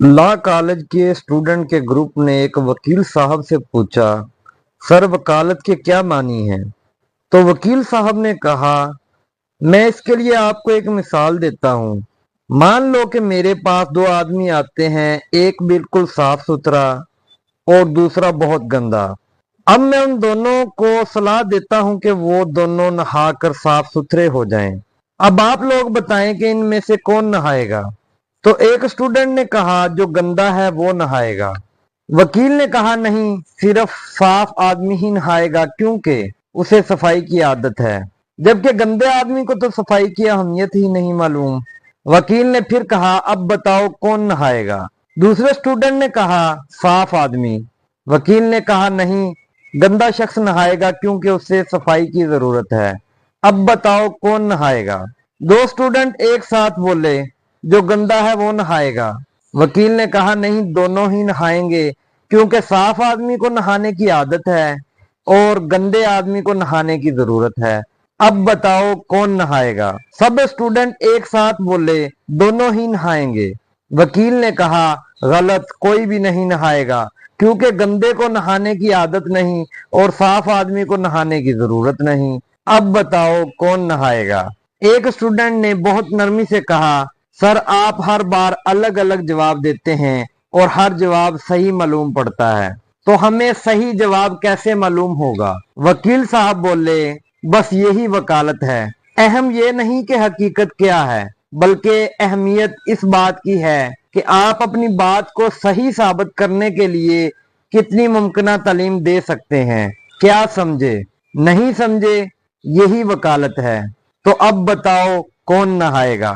Law college के student के group ने एक वकील साहब से पूछा, सर वकालत के क्या मानी है। तो वकील साहब ने कहा, मैं इसके लिए आपको एक मिसाल देता हूँ। मान लो कि मेरे पास दो आदमी आते हैं, एक बिल्कुल साफ सुथरा और दूसरा बहुत गंदा। अब मैं उन दोनों को सलाह देता हूँ कि वो दोनों नहाकर साफ सुथरे हो जाएं। अब आप लोग बताएं कि इनमें से कौन नहाएगा। तो एक स्टूडेंट ने कहा, जो गंदा है वो नहाएगा। वकील ने कहा, नहीं, सिर्फ साफ आदमी ही नहाएगा क्योंकि उसे सफाई की आदत है, जबकि गंदे आदमी को तो सफाई की अहमियत ही नहीं मालूम। वकील ने फिर कहा, अब बताओ कौन नहाएगा। दूसरे स्टूडेंट ने कहा, साफ आदमी। वकील ने कहा, नहीं, गंदा शख्स नहाएगा क्योंकि उसे सफाई की जरूरत है। अब बताओ कौन नहाएगा। दो स्टूडेंट एक साथ बोले, जो गंदा है वो नहाएगा। वकील ने कहा, नहीं, दोनों ही नहाएंगे क्योंकि साफ आदमी को नहाने की आदत है और गंदे आदमी को नहाने की जरूरत है। अब बताओ कौन नहाएगा। सब स्टूडेंट एक साथ बोले, दोनों ही नहाएंगे। वकील ने कहा, गलत, कोई भी नहीं नहाएगा क्योंकि गंदे को नहाने की आदत नहीं और साफ आदमी को नहाने की जरूरत नहीं। अब बताओ कौन नहाएगा। एक स्टूडेंट ने बहुत नरमी से कहा, सर आप हर बार अलग अलग जवाब देते हैं और हर जवाब सही मालूम पड़ता है, तो हमें सही जवाब कैसे मालूम होगा। वकील साहब बोले, बस यही वकालत है। अहम ये नहीं कि हकीकत क्या है, बल्कि अहमियत इस बात की है कि आप अपनी बात को सही साबित करने के लिए कितनी मुमकिन तालीम दे सकते हैं। क्या समझे? नहीं समझे? यही वकालत है। तो अब बताओ कौन नहाएगा।